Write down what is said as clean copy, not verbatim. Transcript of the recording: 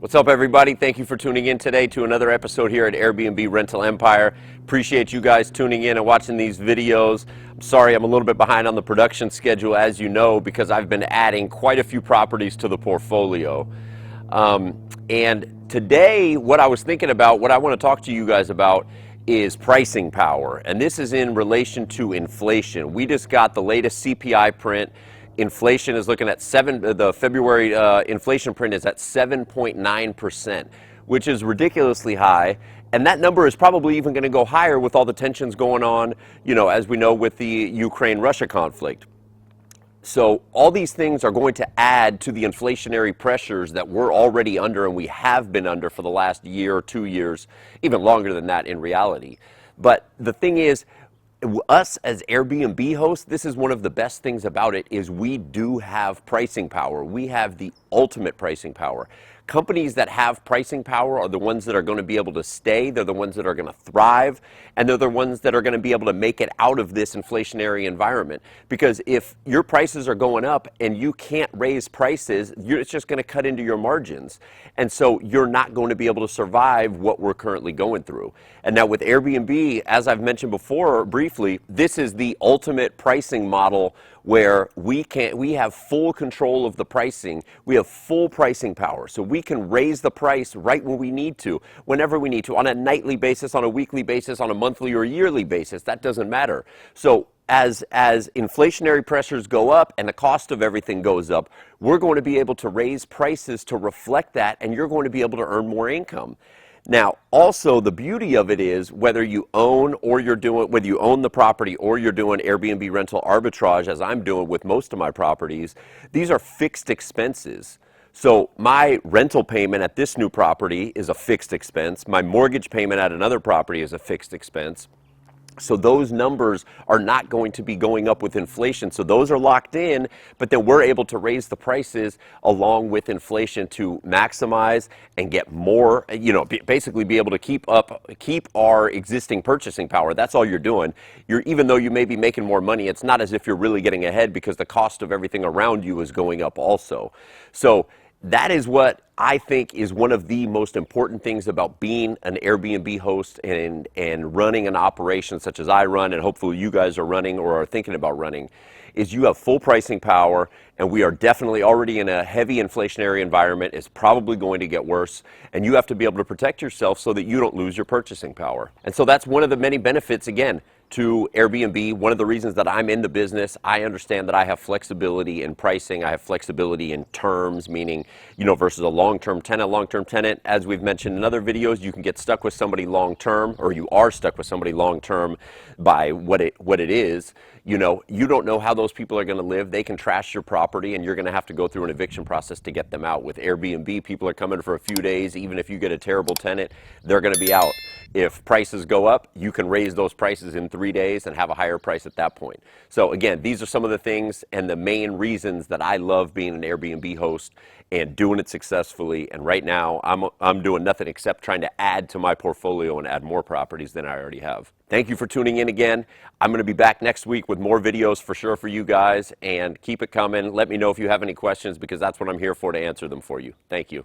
What's up, everybody? Thank you for tuning in today to another episode here at Airbnb Rental Empire. Appreciate you guys tuning in and watching these videos. I'm sorry I'm a little bit behind on the production schedule, as you know, because I've been adding quite a few properties to the portfolio. And today, what I was thinking about, what I want to talk to you guys about is pricing power. And this is in relation to inflation. We just got the latest CPI print. Inflation is looking at the February inflation print is at 7.9%, which is ridiculously high. And that number is probably even going to go higher with all the tensions going on, as we know, with the Ukraine-Russia conflict. So all these things are going to add to the inflationary pressures that we're already under and we have been under for the last year or 2 years, even longer than that in reality. But the thing is, us as Airbnb hosts, this is one of the best things about it, is we do have pricing power. We have the ultimate pricing power. Companies that have pricing power are the ones that are going to be able to stay. They're the ones that are going to thrive, and they're the ones that are going to be able to make it out of this inflationary environment. Because if your prices are going up and you can't raise prices, it's just going to cut into your margins. And so you're not going to be able to survive what we're currently going through. And now with Airbnb, as I've mentioned before briefly, this is the ultimate pricing model where we have full control of the pricing. We have full pricing power. So we can raise the price right when we need to, whenever we need to, on a nightly basis, on a weekly basis, on a monthly or yearly basis. That doesn't matter. So as inflationary pressures go up and the cost of everything goes up, we're going to be able to raise prices to reflect that, and you're going to be able to earn more income. Now, also, the beauty of it is whether you own the property or you're doing Airbnb rental arbitrage, as I'm doing with most of my properties, these are fixed expenses. So my rental payment at this new property is a fixed expense. My mortgage payment at another property is a fixed expense. So those numbers are not going to be going up with inflation. So those are locked in, but then we're able to raise the prices along with inflation to maximize and get more, basically be able to keep our existing purchasing power. That's all you're doing. Even though you may be making more money, it's not as if you're really getting ahead because the cost of everything around you is going up also. So that is what I think is one of the most important things about being an Airbnb host and running an operation such as I run, and hopefully you guys are running or are thinking about running, is you have full pricing power, and we are definitely already in a heavy inflationary environment. It's probably going to get worse, and you have to be able to protect yourself so that you don't lose your purchasing power. And so that's one of the many benefits, again, to Airbnb. One of the reasons that I'm in the business, I understand that I have flexibility in pricing. I have flexibility in terms, meaning, versus a long-term tenant. As we've mentioned in other videos, you can get stuck with somebody long-term, or you are stuck with somebody long-term by what it is. You don't know how those people are going to live. They can trash your property, and you're going to have to go through an eviction process to get them out. With Airbnb, people are coming for a few days. Even if you get a terrible tenant, they're going to be out. If prices go up, you can raise those prices in 3 days and have a higher price at that point. So again, these are some of the things and the main reasons that I love being an Airbnb host and doing it successfully. And right now, I'm doing nothing except trying to add to my portfolio and add more properties than I already have. Thank you for tuning in again. I'm going to be back next week with more videos for sure for you guys, and keep it coming. Let me know if you have any questions, because that's what I'm here for, to answer them for you. Thank you.